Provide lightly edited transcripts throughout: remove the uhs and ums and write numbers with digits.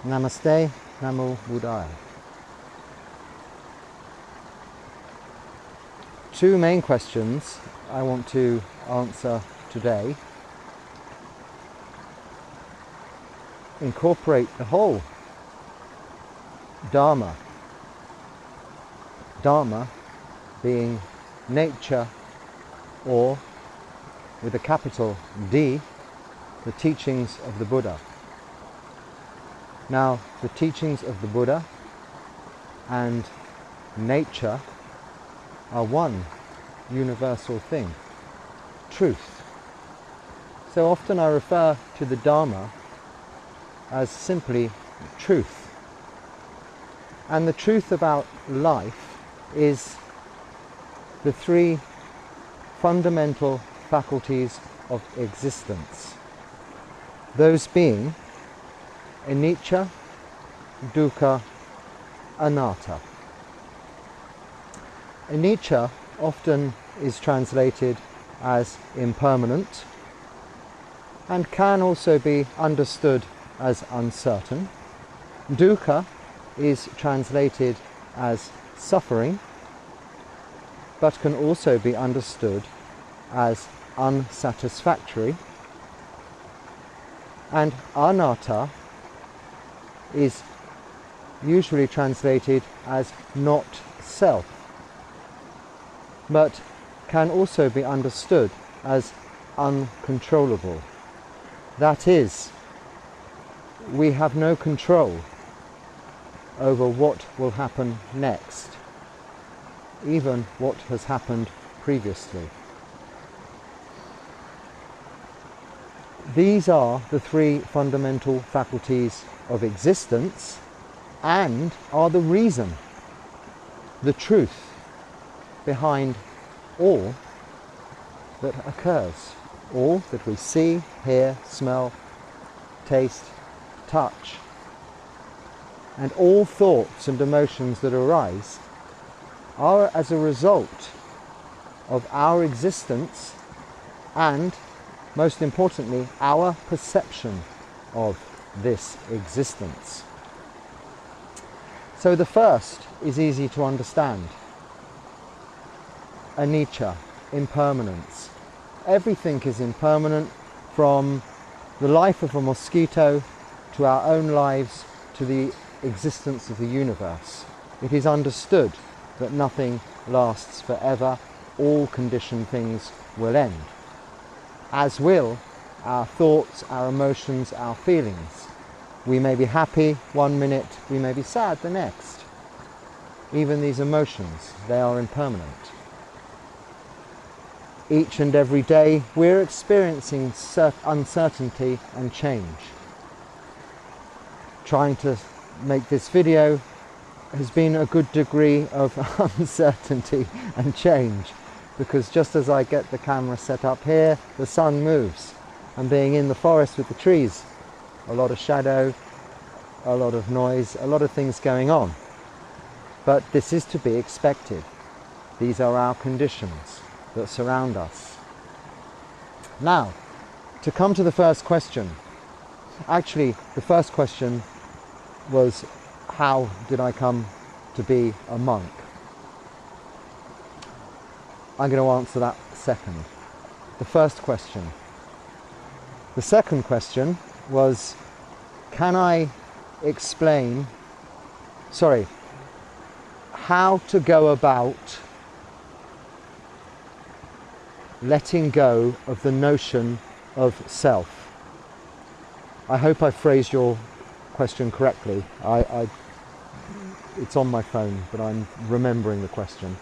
Namaste, Namo Buddhaya. Two main questions I want to answer today incorporate the whole Dharma. Dharma being nature, or with a capital D, the teachings of the Buddha. Now, the teachings of the Buddha and nature are one universal thing, truth. So often I refer to the Dharma as simply truth. And the truth about life is the three fundamental faculties of existence. Those being anicca, dukkha, anatta. Anicca often is translated as impermanent and can also be understood as uncertain. Dukkha is translated as suffering, but can also be understood as unsatisfactory. And anatta is usually translated as not self, but can also be understood as uncontrollable. That is, we have no control over what will happen next, even what has happened previously. These are the three fundamental faculties of existence and are the reason, the truth behind all that occurs, all that we see, hear, smell, taste, touch, and all thoughts and emotions that arise are as a result of our existence and, most importantly, our perception of this existence. So the first is easy to understand. Anicca, impermanence. Everything is impermanent, from the life of a mosquito to our own lives to the existence of the universe. It is understood that nothing lasts forever. All conditioned things will end, as will our thoughts, our emotions, our feelings. We may be happy one minute, we may be sad the next. Even these emotions, they are impermanent. Each and every day we're experiencing uncertainty and change. Trying to make this video has been a good degree of uncertainty and change, because just as I get the camera set up here, the sun moves, and being in the forest with the trees, a lot of shadow, a lot of noise, a lot of things going on. But this is to be expected. These are our conditions that surround us. Now, to come to the first question. Actually, the first question was, how did I come to be a monk? I'm going to answer that second. The first question. The second question was, can I explain, how to go about letting go of the notion of self. I hope I phrased your question correctly. It's on my phone, but I'm remembering the question.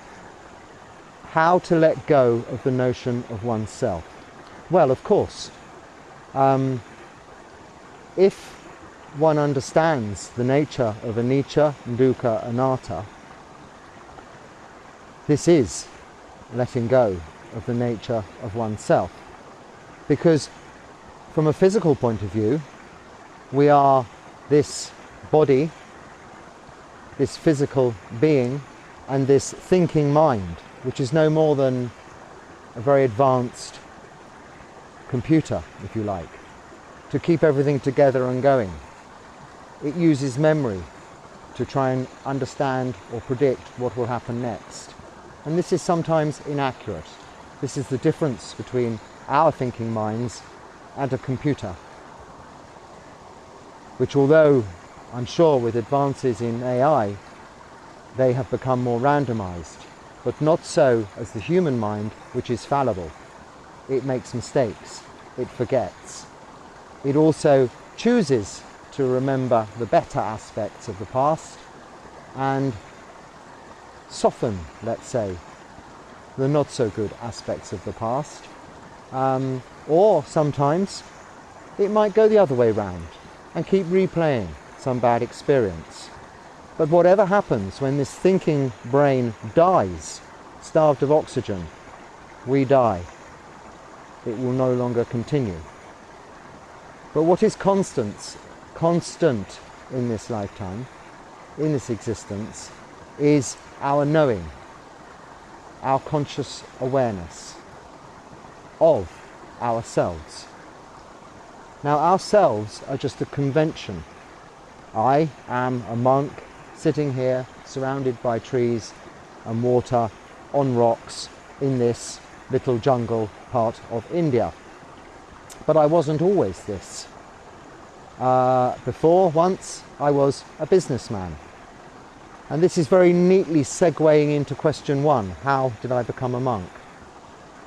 How to let go of the notion of oneself? Well, of course, if one understands the nature of anicca, dukkha, anatta, this is letting go of the nature of oneself. Because from a physical point of view, we are this body, this physical being, and this thinking mind, which is no more than a very advanced computer, if you like, to keep everything together and going. it uses memory to try and understand or predict what will happen next. And this is sometimes inaccurate. This is the difference between our thinking minds and a computer, which, although I'm sure with advances in AI, they have become more randomized, but not so as the human mind, which is fallible. It makes mistakes, it forgets. It also chooses to remember the better aspects of the past and soften, let's say, the not so good aspects of the past. Or sometimes it might go the other way round and keep replaying some bad experience. But whatever happens when this thinking brain dies, starved of oxygen, we die. It will no longer continue. But what is constant in this lifetime, in this existence, is our knowing, our conscious awareness of ourselves. Now, ourselves are just a convention. I am a monk sitting here surrounded by trees and water on rocks in this little jungle part of India. But I wasn't always this. Before, once, I was a businessman. And this is very neatly segueing into question one: how did I become a monk?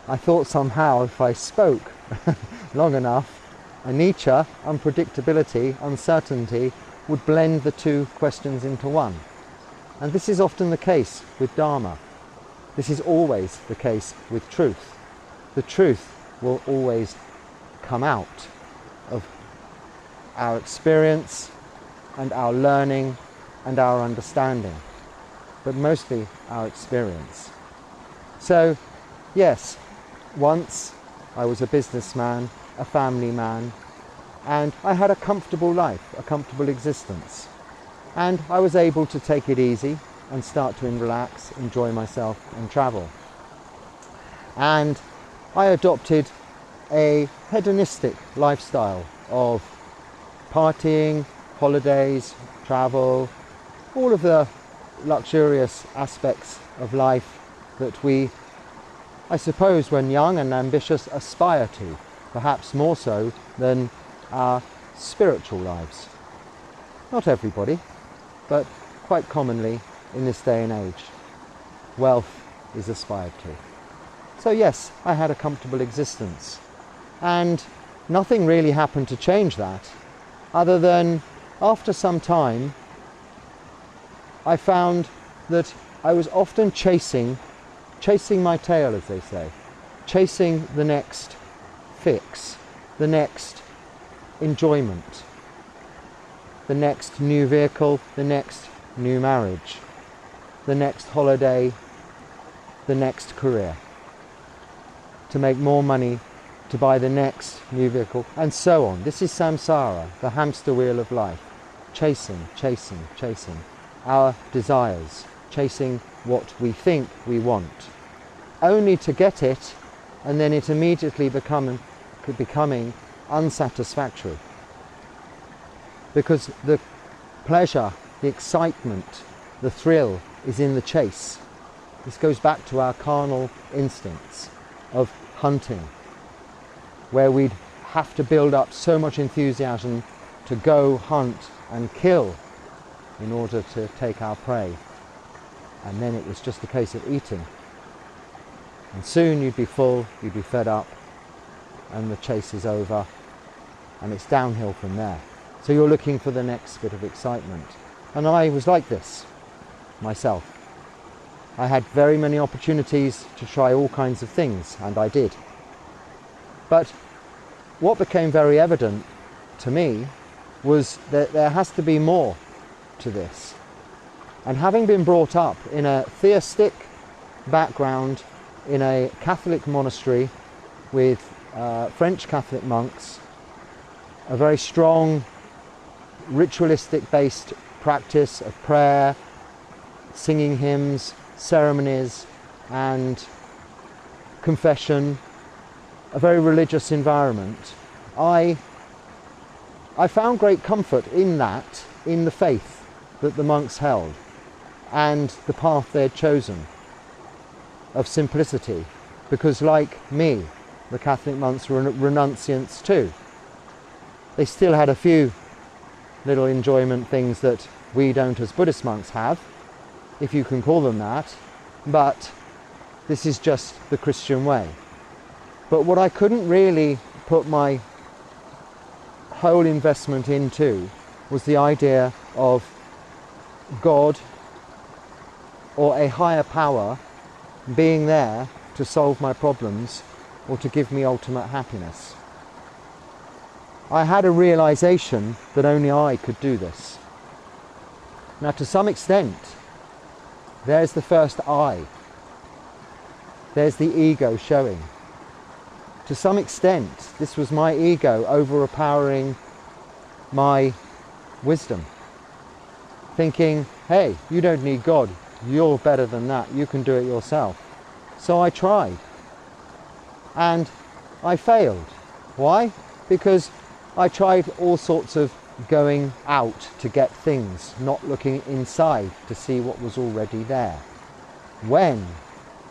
I thought somehow if I spoke long enough, anicca, unpredictability, uncertainty, would blend the two questions into one. And this is often the case with Dharma. This is always the case with truth. The truth will always come out of our experience and our learning and our understanding, but mostly our experience. So, yes, once I was a businessman, a family man, and I had a comfortable life, a comfortable existence. And I was able to take it easy and start to relax, enjoy myself and travel. And I adopted a hedonistic lifestyle of partying, holidays, travel, all of the luxurious aspects of life that we, I suppose, when young and ambitious, aspire to, perhaps more so than our spiritual lives. Not everybody, but quite commonly in this day and age, wealth is aspired to. So yes, I had a comfortable existence, and nothing really happened to change that, other than after some time I found that I was often chasing my tail, as they say, chasing the next fix, the next enjoyment, the next new vehicle, the next new marriage, the next holiday, the next career, to make more money, to buy the next new vehicle, and so on. This is samsara, the hamster wheel of life, chasing our desires, chasing what we think we want, only to get it, and then it immediately becoming unsatisfactory. Because the pleasure, the excitement, the thrill is in the chase. This goes back to our carnal instincts of hunting, where we'd have to build up so much enthusiasm to go hunt and kill in order to take our prey. And then it was just a case of eating. And soon you'd be full, you'd be fed up, and the chase is over, and it's downhill from there. So you're looking for the next bit of excitement. And I was like this myself. I had very many opportunities to try all kinds of things, and I did. But what became very evident to me was that there has to be more to this. And having been brought up in a theistic background in a Catholic monastery with French Catholic monks, a very strong ritualistic based practice of prayer, singing hymns, ceremonies and confession, a very religious environment, I found great comfort in that, in the faith that the monks held and the path they had chosen of simplicity, because like me, the Catholic monks were renunciants too. They still had a few little enjoyment things that we don't as Buddhist monks have, if you can call them that, but this is just the Christian way. But what I couldn't really put my whole investment into was the idea of God or a higher power being there to solve my problems or to give me ultimate happiness. I had a realization that only I could do this. Now, to some extent, there's the first I. There's the ego showing. To some extent, this was my ego overpowering my wisdom. Thinking, hey, you don't need God. You're better than that. You can do it yourself. So I tried. And I failed. Why? Because I tried all sorts of going out to get things, not looking inside to see what was already there. When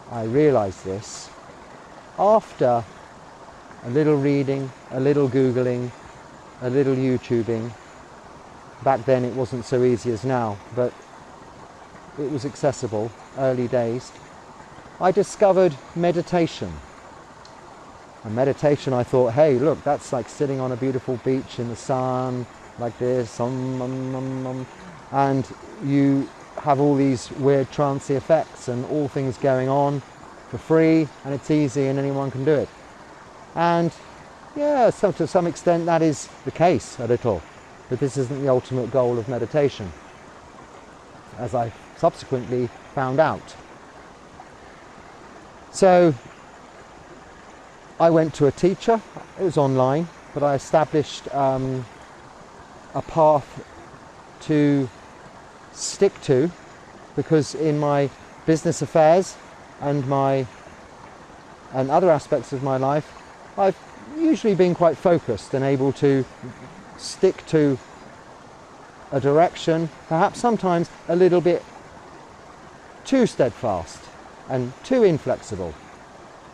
I realized this, after a little reading, a little Googling, a little YouTubing, back then it wasn't so easy as now, but it was accessible, early days, I discovered meditation. And meditation, I thought, hey, look, that's like sitting on a beautiful beach in the sun, like this, and you have all these weird trancey effects and all things going on for free, and it's easy and anyone can do it. And yeah, so to some extent that is the case a little, but this isn't the ultimate goal of meditation, as I subsequently found out. So I went to a teacher. It was online, but I established a path to stick to, because in my business affairs and other aspects of my life, I've usually been quite focused and able to stick to a direction, perhaps sometimes a little bit too steadfast and too inflexible.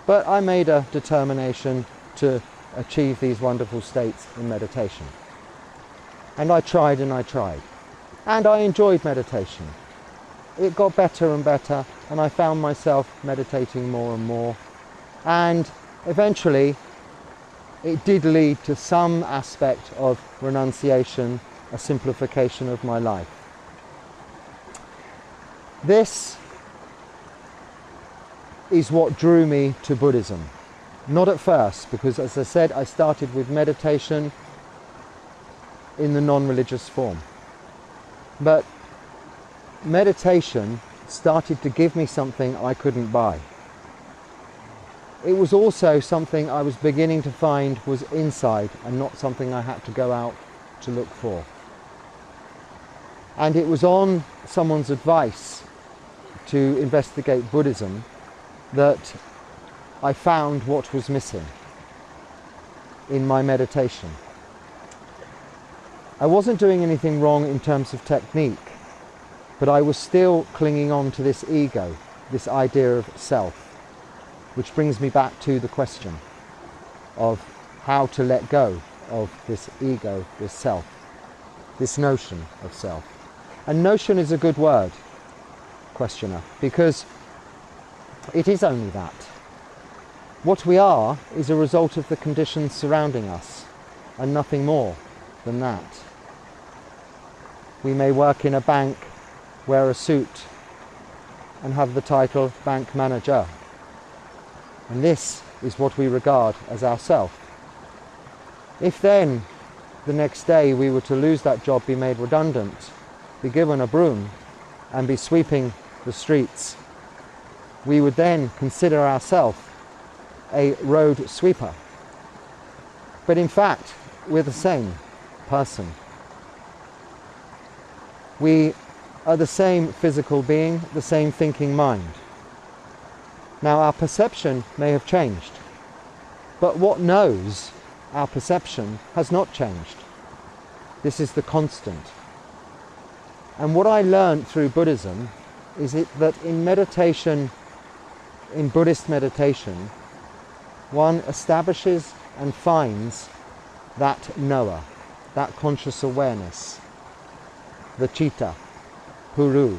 But I made a determination to achieve these wonderful states in meditation. And I tried and I tried. And I enjoyed meditation. It got better and better, and I found myself meditating more and more. And eventually, it did lead to some aspect of renunciation, a simplification of my life. This is what drew me to Buddhism. Not at first, because as I said, I started with meditation in the non-religious form. But meditation started to give me something I couldn't buy. It was also something I was beginning to find was inside and not something I had to go out to look for. And it was on someone's advice to investigate Buddhism that I found what was missing in my meditation. I wasn't doing anything wrong in terms of technique, but I was still clinging on to this ego, this idea of self, which brings me back to the question of how to let go of this ego, this self, this notion of self. And notion is a good word, questioner, because it is only that. What we are is a result of the conditions surrounding us, and nothing more than that. We may work in a bank, wear a suit, and have the title bank manager. And this is what we regard as ourself. If then, the next day, we were to lose that job, be made redundant, be given a broom, and be sweeping the streets, we would then consider ourselves a road sweeper. But in fact, we're the same person. We are the same physical being, the same thinking mind. Now, our perception may have changed, but what knows our perception has not changed. This is the constant. And what I learned through Buddhism is that in meditation, in Buddhist meditation, one establishes and finds that knower, that conscious awareness, the citta, puru,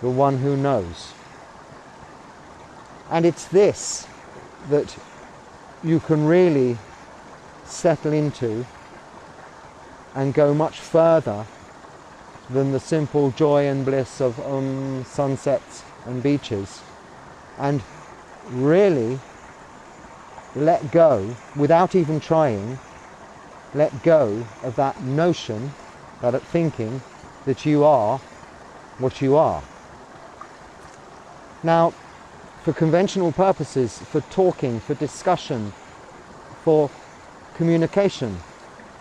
the one who knows. And it's this that you can really settle into and go much further than the simple joy and bliss of sunsets and beaches, and really let go, without even trying, let go of that notion, that thinking that you are what you are. Now, for conventional purposes, for talking, for discussion, for communication,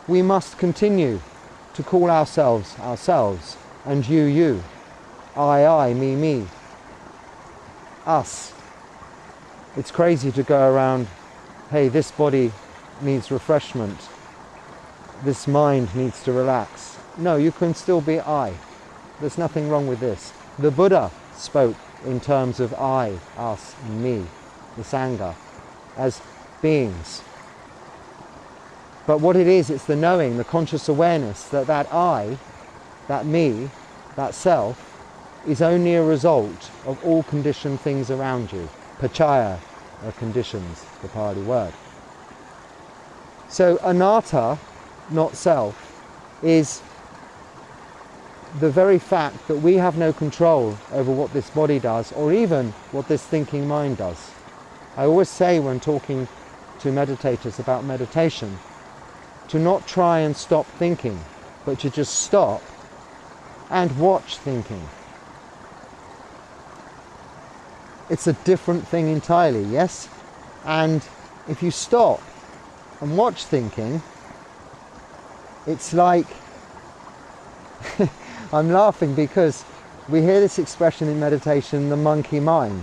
we must continue to call ourselves, ourselves, and you, I, me, us. It's crazy to go around, hey, this body needs refreshment, this mind needs to relax. No, you can still be I. There's nothing wrong with this. The Buddha spoke in terms of I, us, me, the Sangha, as beings. But what it is, it's the knowing, the conscious awareness that that I, that me, that self, is only a result of all conditioned things around you. Pachaya are conditions, the Pali word. So anatta, not self, is the very fact that we have no control over what this body does, or even what this thinking mind does. I always say when talking to meditators about meditation, to not try and stop thinking, but to just stop and watch thinking. It's a different thing entirely, yes? And if you stop and watch thinking, it's like, I'm laughing because we hear this expression in meditation, the monkey mind.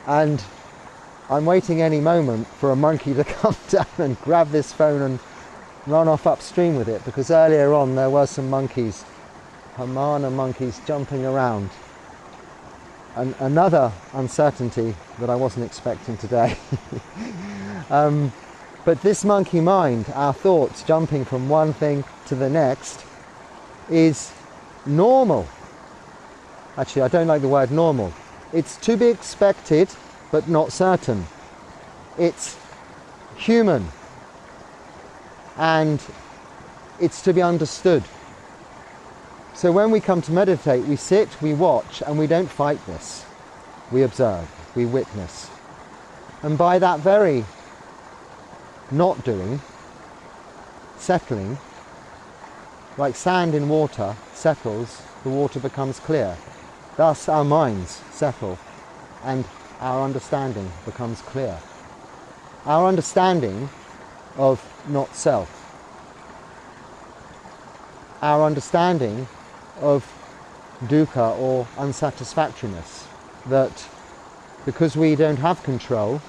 And I'm waiting any moment for a monkey to come down and grab this phone and run off upstream with it, because earlier on there were some monkeys, Hamana monkeys, jumping around. And another uncertainty that I wasn't expecting today. But this monkey mind, our thoughts jumping from one thing to the next, is normal. Actually, I don't like the word normal. It's to be expected, but not certain. It's human. And it's to be understood. So when we come to meditate, we sit, we watch, and we don't fight this. We observe, we witness. And by that very not doing, settling, like sand in water settles, the water becomes clear. Thus our minds settle and our understanding becomes clear. Our understanding of not self. Our understanding of dukkha, or unsatisfactoriness, that because we don't have control,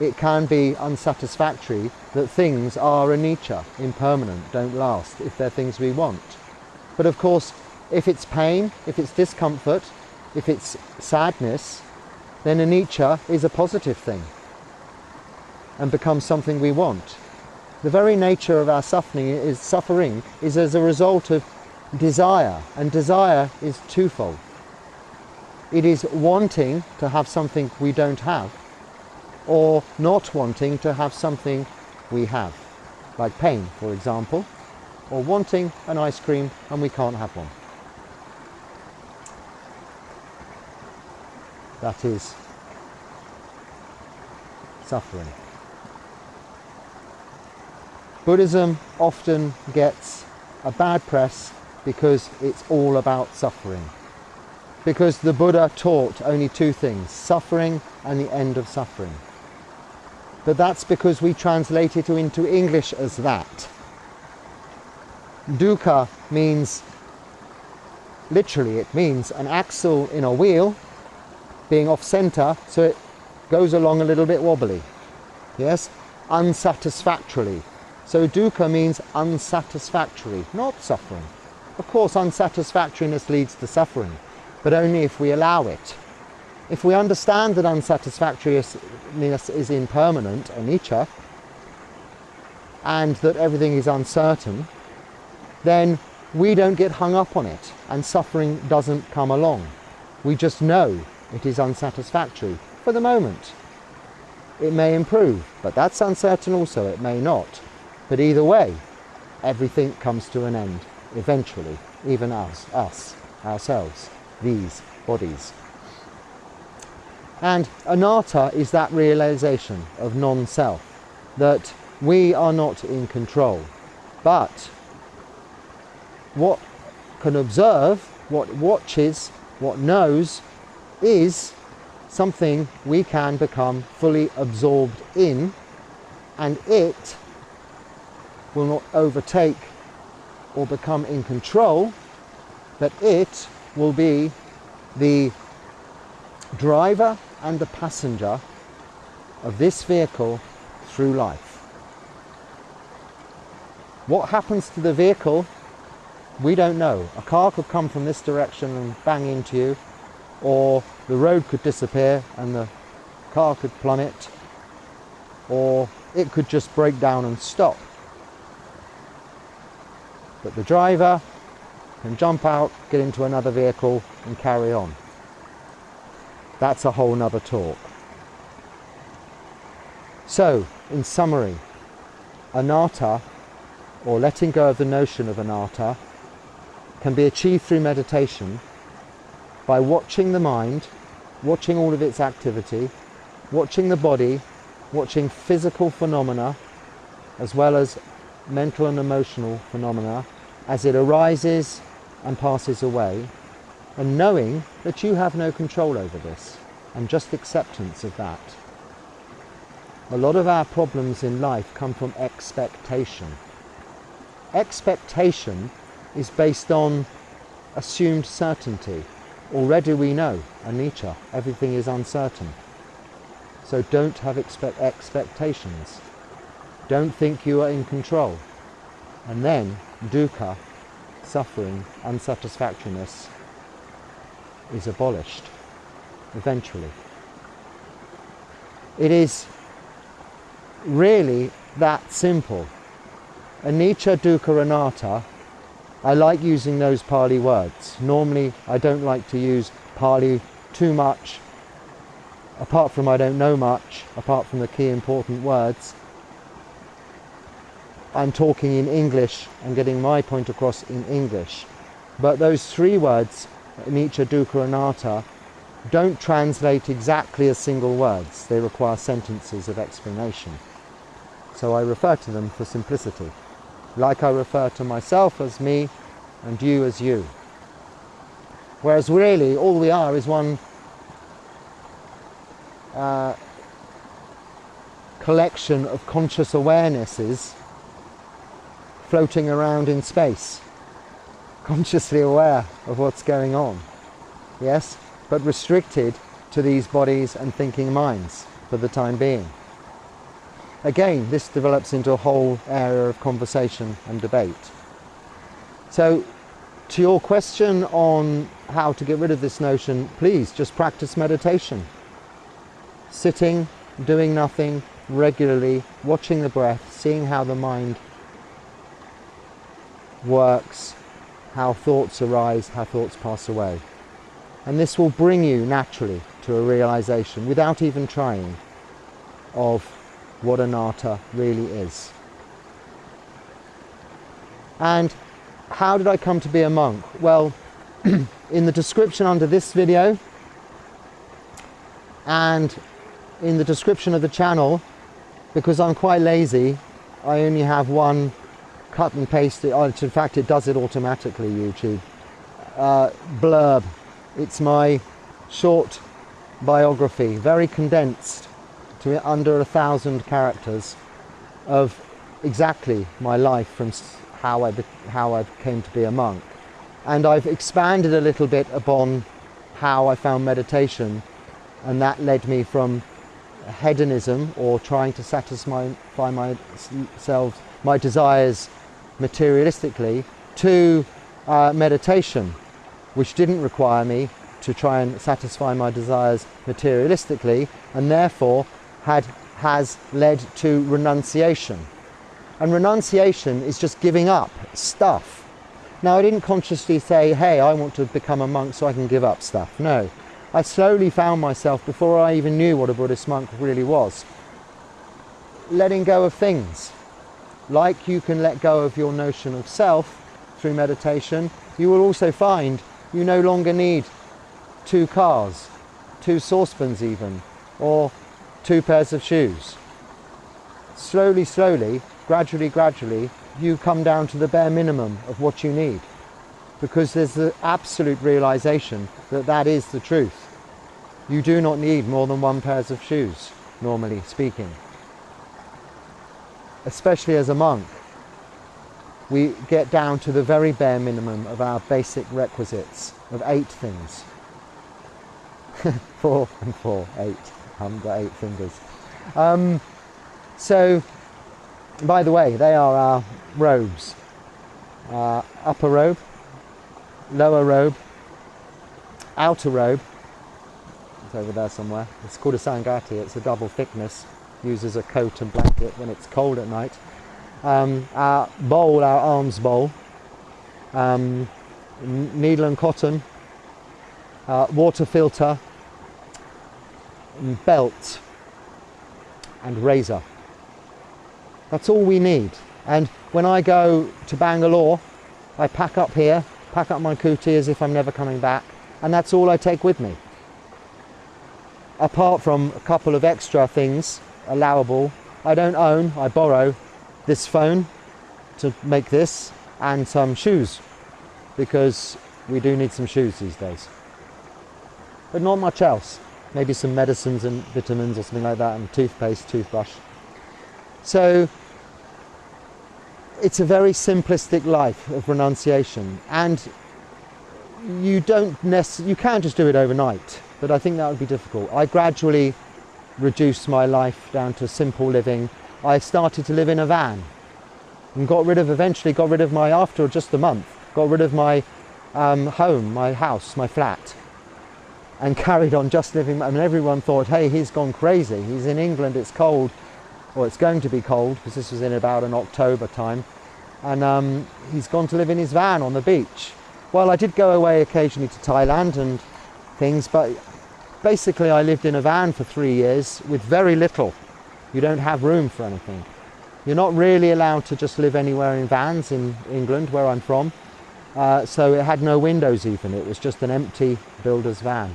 it can be unsatisfactory, that things are anicca, impermanent, don't last, if they're things we want. But of course, if it's pain, if it's discomfort, if it's sadness, then anicca is a positive thing and becomes something we want. The very nature of our suffering is as a result of desire, and desire is twofold. It is wanting to have something we don't have, or not wanting to have something we have, like pain, for example, or wanting an ice cream and we can't have one. That is suffering. Buddhism often gets a bad press because it's all about suffering. Because the Buddha taught only two things, suffering and the end of suffering. But that's because we translate it into English as that. Dukkha means, literally it means an axle in a wheel being off center, so it goes along a little bit wobbly. Yes? Unsatisfactorily. So dukkha means unsatisfactory, not suffering. Of course, unsatisfactoriness leads to suffering, but only if we allow it. If we understand that unsatisfactoriness is impermanent, anicca, and that everything is uncertain, then we don't get hung up on it, and suffering doesn't come along. We just know it is unsatisfactory for the moment. It may improve, but that's uncertain also, it may not. But either way, everything comes to an end, eventually, even us, ourselves, these bodies. And anatta is that realization of non-self, that we are not in control, but what can observe, what watches, what knows, is something we can become fully absorbed in, and it will not overtake or become in control, but it will be the driver and the passenger of this vehicle through life. What happens to the vehicle, we don't know. A car could come from this direction and bang into you, or the road could disappear and the car could plummet, or it could just break down and stop. But the driver can jump out, get into another vehicle and carry on. That's a whole nother talk. So, in summary, anatta, or letting go of the notion of anatta, can be achieved through meditation by watching the mind, watching all of its activity, watching the body, watching physical phenomena, as well as mental and emotional phenomena, as it arises and passes away, and knowing that you have no control over this, and just acceptance of that. A lot of our problems in life come from expectation. Expectation is based on assumed certainty. Already we know, anicca, everything is uncertain. So don't have expectations. Don't think you are in control. And then dukkha, suffering, unsatisfactoriness, is abolished eventually. It is really that simple. Anicca, dukkha, anatta. I like using those Pali words. Normally I don't like to use Pali too much, apart from I don't know much, apart from the key important words. I'm talking in English and getting my point across in English. But those three words, anicca, dukkha, anatta, don't translate exactly as single words. They require sentences of explanation. So I refer to them for simplicity, like I refer to myself as me and you as you. Whereas really all we are is one collection of conscious awarenesses floating around in space, consciously aware of what's going on, yes, but restricted to these bodies and thinking minds for the time being. Again, this develops into a whole area of conversation and debate. So, to your question on how to get rid of this notion, please just practice meditation. Sitting, doing nothing, regularly, watching the breath, seeing how the mind works, how thoughts arise, how thoughts pass away. And this will bring you naturally to a realization, without even trying, of what anatta really is. And how did I come to be a monk? Well, in the description under this video and in the description of the channel, because I'm quite lazy, I only have one cut and paste. In fact, it does it automatically, YouTube. Blurb. It's my short biography, very condensed to under 1,000 characters, of exactly my life from how I came to be a monk. And I've expanded a little bit upon how I found meditation, and that led me from hedonism or trying to satisfy my desires materialistically, to meditation, which didn't require me to try and satisfy my desires materialistically, and therefore has led to renunciation. And renunciation is just giving up stuff. Now, I didn't consciously say, hey, I want to become a monk so I can give up stuff. No. I slowly found myself, before I even knew what a Buddhist monk really was, letting go of things. Like you can let go of your notion of self through meditation, you will also find you no longer need 2 cars, 2 saucepans even, or 2 pairs of shoes. Slowly, slowly, gradually, you come down to the bare minimum of what you need, because there's the absolute realization that that is the truth. You do not need more than 1 pair of shoes, normally speaking. Especially as a monk, we get down to the very bare minimum of our basic requisites of 8 things. 4 and 4, 8. I haven't got 8 fingers. So, by the way, they are our robes. Upper robe, lower robe, outer robe. It's over there somewhere. It's called a sangati. It's a double thickness. Uses a coat and blanket when it's cold at night. Our bowl, our alms bowl, needle and cotton, water filter, belt, and razor. That's all we need. And when I go to Bangalore, I pack up here, pack up my kuti as if I'm never coming back, and that's all I take with me. Apart from a couple of extra things allowable, I don't own, I borrow this phone to make this, and some shoes, because we do need some shoes these days. But not much else. Maybe some medicines and vitamins or something like that, and toothpaste, toothbrush. So it's a very simplistic life of renunciation, and you can't just do it overnight, but I think that would be difficult. I gradually reduced my life down to simple living. I started to live in a van and eventually got rid of after just a month, got rid of my home, my house, my flat, and carried on just living. I mean, everyone thought, hey, he's gone crazy. He's in England, it's cold, or it's going to be cold, because this was in about an October time, and he's gone to live in his van on the beach. Well, I did go away occasionally to Thailand and things, but basically I lived in a van for 3 years with very little. You don't have room for anything. You're not really allowed to just live anywhere in vans in England, where I'm from. So it had no windows even. It was just an empty builder's van.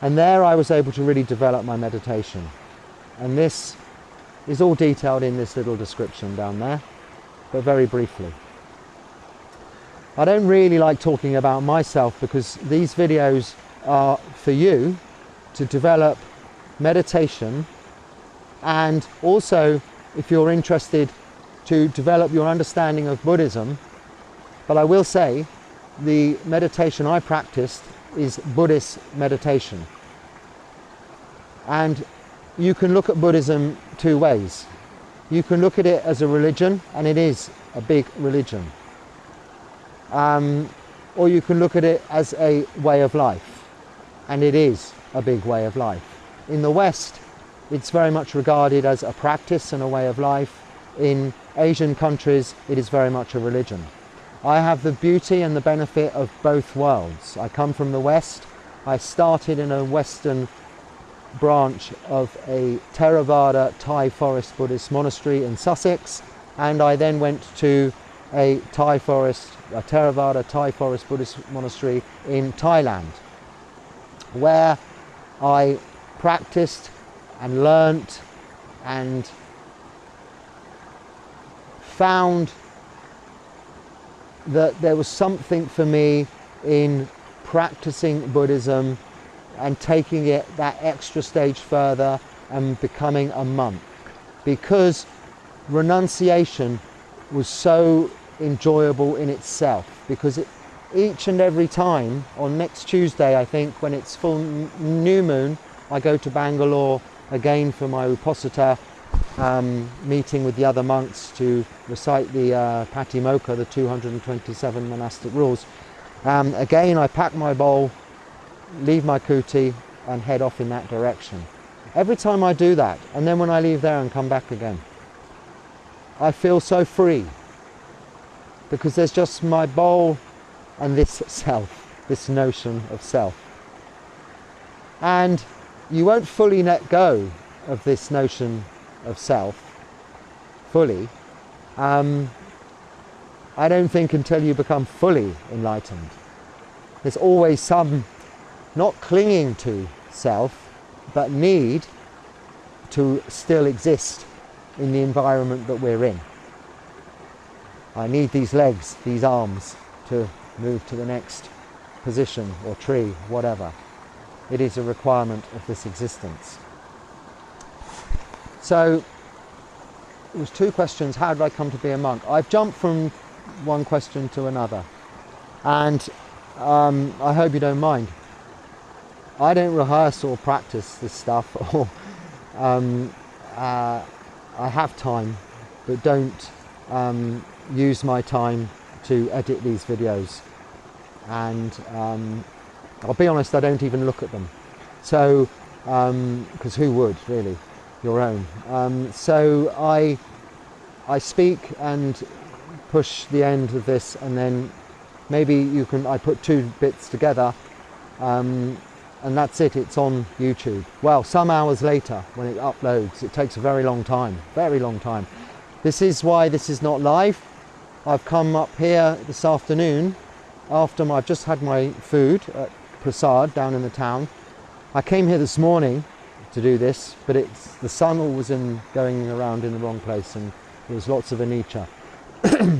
And there I was able to really develop my meditation. And this is all detailed in this little description down there, but very briefly. I don't really like talking about myself, because these videos are for you to develop meditation, and also if you're interested to develop your understanding of Buddhism. But I will say the meditation I practiced is Buddhist meditation. And you can look at Buddhism 2 ways. You can look at it as a religion, and it is a big religion. Or you can look at it as a way of life, and it is a big way of life. In the West, it's very much regarded as a practice and a way of life. In Asian countries, it is very much a religion. I have the beauty and the benefit of both worlds. I come from the West. I started in a Western branch of a Theravada Thai Forest Buddhist Monastery in Sussex, and I then went to a Theravada Thai Forest Buddhist Monastery in Thailand, where I practiced and learnt and found that there was something for me in practicing Buddhism and taking it that extra stage further and becoming a monk, because renunciation was so enjoyable in itself. Because each and every time, on next Tuesday I think, when it's full new moon, I go to Bangalore again for my Uposatha meeting with the other monks to recite the Patimokkha, the 227 monastic rules. Again, I pack my bowl, leave my kuti and head off in that direction. Every time I do that, and then when I leave there and come back again, I feel so free, because there's just my bowl and this self, this notion of self. And you won't fully let go of this notion of self, fully, I don't think, until you become fully enlightened. There's always some, not clinging to self, but need to still exist in the environment that we're in. I need these legs, these arms, to move to the next position or tree, whatever. It is a requirement of this existence. So, it was two questions. How did I come to be a monk? I've jumped from one question to another, and I hope you don't mind. I don't rehearse or practice this stuff, or I have time, but don't use my time to edit these videos. And I'll be honest, I don't even look at them. So, because who would, really? Your own. So I speak and push the end of this, and then maybe you can, I put two bits together, and that's it. It's on YouTube. Well, some hours later when it uploads. It takes a very long time, very long time. This is why this is not live. I've come up here this afternoon after I've just had my food at Prasad down in the town. I came here this morning to do this, but the sun was going around in the wrong place, and there was lots of anicca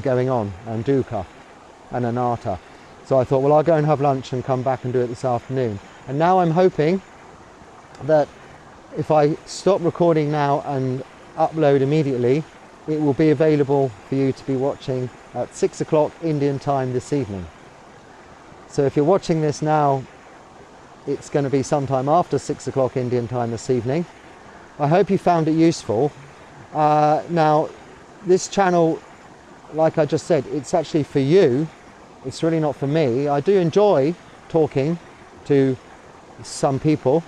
going on, and dukkha and anatta. So I thought, well, I'll go and have lunch and come back and do it this afternoon. And now I'm hoping that if I stop recording now and upload immediately, it will be available for you to be watching at 6 o'clock Indian time this evening. So if you're watching this now, it's going to be sometime after 6 o'clock Indian time this evening. I hope you found it useful. Now, this channel, like I just said, it's actually for you. It's really not for me. I do enjoy talking to some people,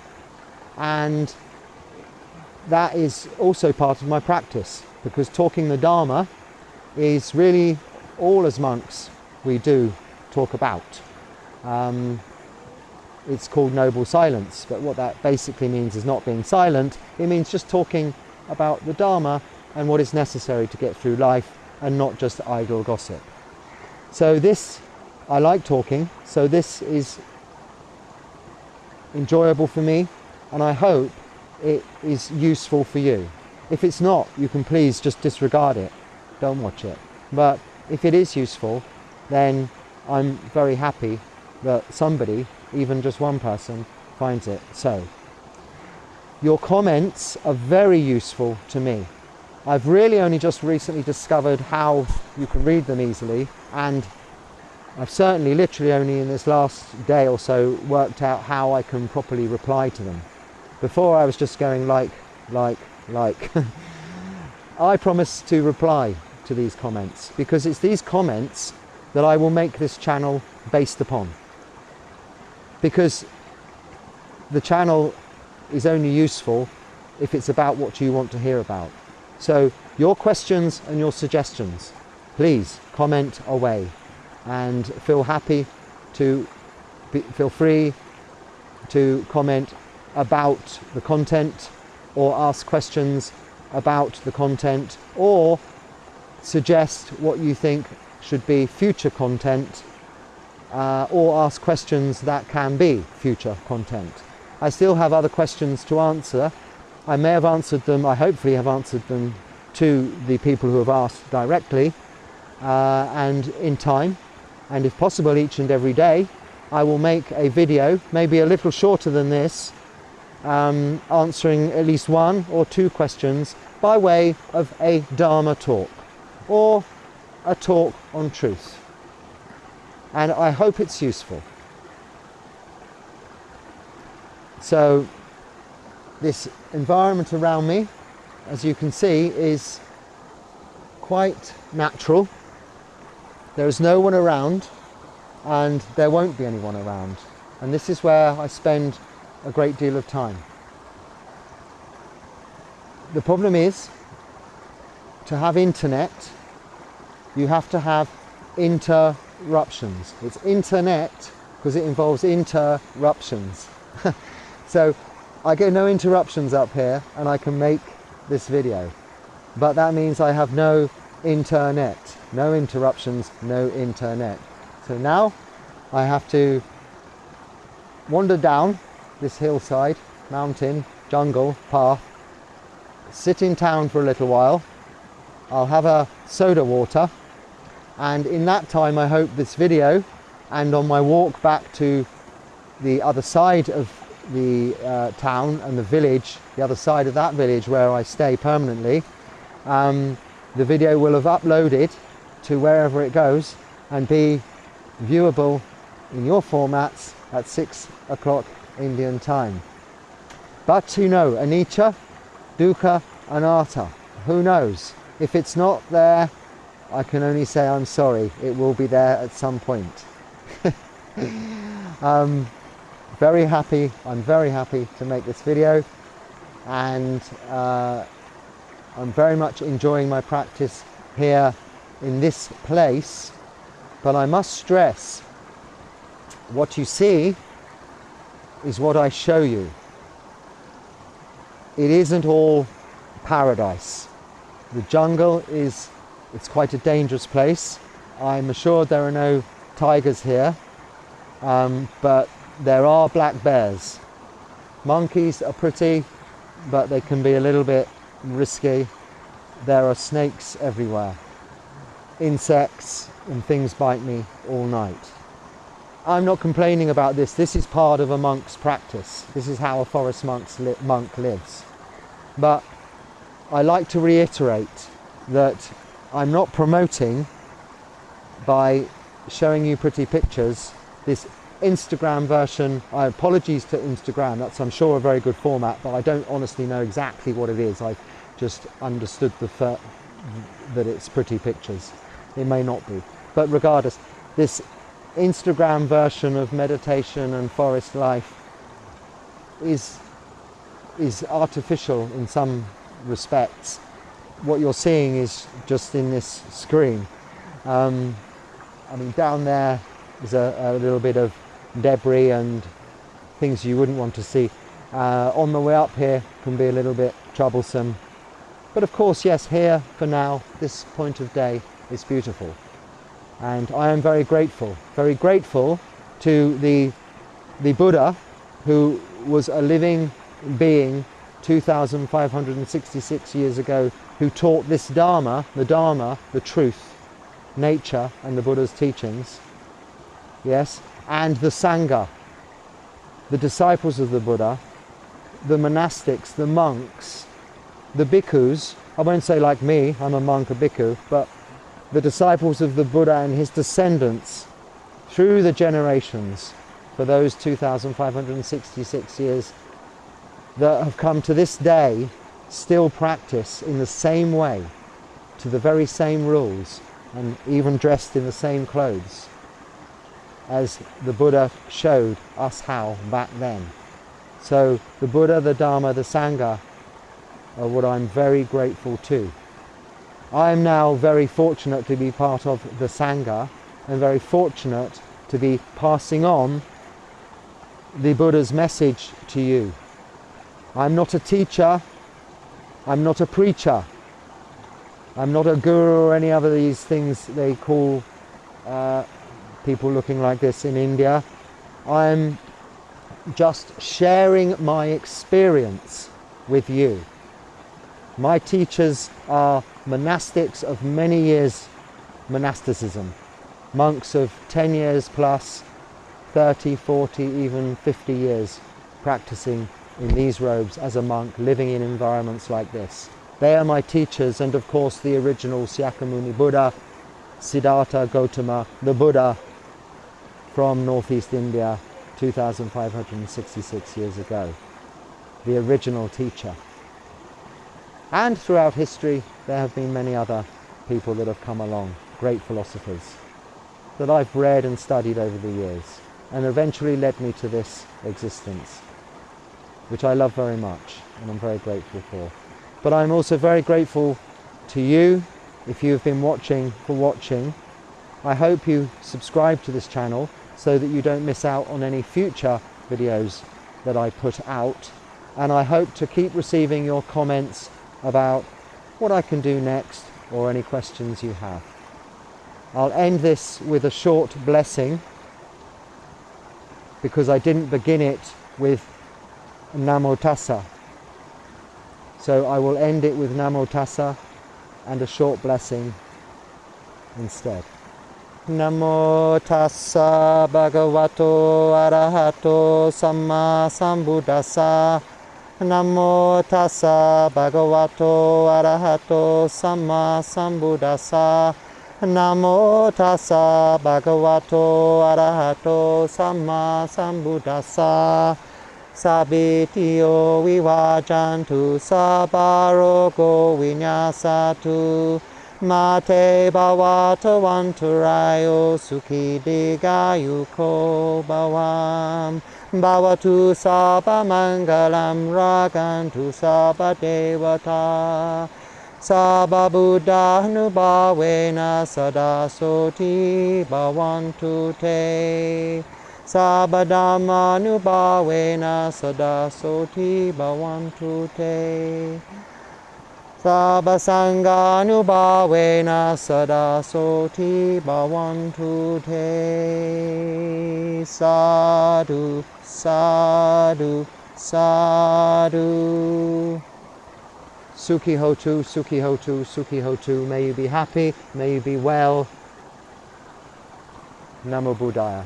and that is also part of my practice, because talking the Dharma is really all as monks we do talk about. It's called noble silence, but what that basically means is not being silent. It means just talking about the Dharma and what is necessary to get through life, and not just idle gossip. So this, I like talking, so this is enjoyable for me, and I hope it is useful for you. If it's not, you can please just disregard it, don't watch it. But if it is useful, then I'm very happy that somebody, even just one person, finds it so. Your comments are very useful to me. I've really only just recently discovered how you can read them easily, and I've certainly literally only in this last day or so worked out how I can properly reply to them. Before I was just going like. I promise to reply to these comments, because it's these comments that I will make this channel based upon. Because the channel is only useful if it's about what you want to hear about. So your questions and your suggestions, please comment away, and feel free to comment about the content, or ask questions about the content, or suggest what you think should be future content, or ask questions that can be future content. I still have other questions to answer. I may have answered them, I hopefully have answered them to the people who have asked directly, and in time, and if possible each and every day, I will make a video, maybe a little shorter than this, answering at least one or two questions by way of a Dharma talk, or a talk on truth. And I hope it's useful. So this environment around me, as you can see, is quite natural. There is no one around, and there won't be anyone around. And this is where I spend a great deal of time. The problem is, to have internet, you have to have interruptions. It's internet because it involves interruptions. So I get no interruptions up here and I can make this video. But that means I have no internet. No interruptions, no internet. So now I have to wander down this hillside, mountain, jungle, path, sit in town for a little while. I'll have a soda water, and in that time I hope this video, and on my walk back to the other side of the town and the village, the other side of that village where I stay permanently, the video will have uploaded to wherever it goes and be viewable in your formats at 6 o'clock Indian time. But who knows? Anicca, dukkha, anatta. Who knows? If it's not there, I can only say I'm sorry. It will be there at some point. Very happy. I'm very happy to make this video, and I'm very much enjoying my practice here in this place. But I must stress, what you see is what I show you. It isn't all paradise. The jungle it's quite a dangerous place. I'm assured there are no tigers here, but there are black bears. Monkeys are pretty, but they can be a little bit risky. There are snakes everywhere. Insects and things bite me all night. I'm not complaining about this. This is part of a monk's practice. This is how a forest monk lives. But I like to reiterate that I'm not promoting, by showing you pretty pictures, this Instagram version. Apologies to Instagram, that's I'm sure a very good format, but I don't honestly know exactly what it is. I've just understood that it's pretty pictures. It may not be, but regardless, this Instagram version of meditation and forest life is artificial in some respects. What you're seeing is just in this screen. I mean, down there is a little bit of debris and things you wouldn't want to see. On the way up here can be a little bit troublesome. But of course, yes, here for now, this point of day is beautiful. And I am very grateful to the Buddha, who was a living being 2,566 years ago, who taught this Dharma, the truth, nature and the Buddha's teachings, yes, and the Sangha, the disciples of the Buddha, the monastics, the monks, the bhikkhus. I won't say like me, I'm a monk, a bhikkhu, but the disciples of the Buddha and his descendants through the generations for those 2,566 years that have come to this day still practice in the same way, to the very same rules, and even dressed in the same clothes as the Buddha showed us how back then. So the Buddha, the Dharma, the Sangha are what I'm very grateful to. I am now very fortunate to be part of the Sangha, and very fortunate to be passing on the Buddha's message to you. I'm not a teacher, I'm not a preacher, I'm not a guru or any other of these things they call people looking like this in India. I'm just sharing my experience with you. My teachers are monastics of many years monasticism, monks of 10 years plus, 30, 40, even 50 years practicing in these robes as a monk, living in environments like this. They are my teachers, and of course the original Syakyamuni Buddha, Siddhartha Gautama, the Buddha from northeast India 2,566 years ago. the original teacher. And throughout history, there have been many other people that have come along, great philosophers, that I've read and studied over the years, and eventually led me to this existence, which I love very much, and I'm very grateful for. But I'm also very grateful to you, if you've been watching, for watching. I hope you subscribe to this channel so that you don't miss out on any future videos that I put out. And I hope to keep receiving your comments about what I can do next or any questions you have. I'll end this with a short blessing because I didn't begin it with Namo Tassa. So I will end it with Namo Tassa and a short blessing instead. Namo Tassa Bhagavato Arahato Samma Sambuddhassa. Namo Tassa Bhagavato Arahato Samma Sambuddhassa. Namo Tassa Bhagavato Arahato Samma Sambuddhassa. Sabitiyo vivajantu sabarogo vinyasatu. Mate bhavata vanturayo sukhi digayuko bhavam. Bhavatu sabha mangalam ragantu sabha devata. Sabha buddha nubhavena sada soti bhavantu te. Sabha dhamma nubhavena sada soti bhavantu te. Sabha sangha nubhavena sada soti bhavantu te. Sadhu, sadhu, sadhu. Sukhi hotu, sukhi hotu, sukhi hotu. May you be happy, may you be well. Namo Buddhaya.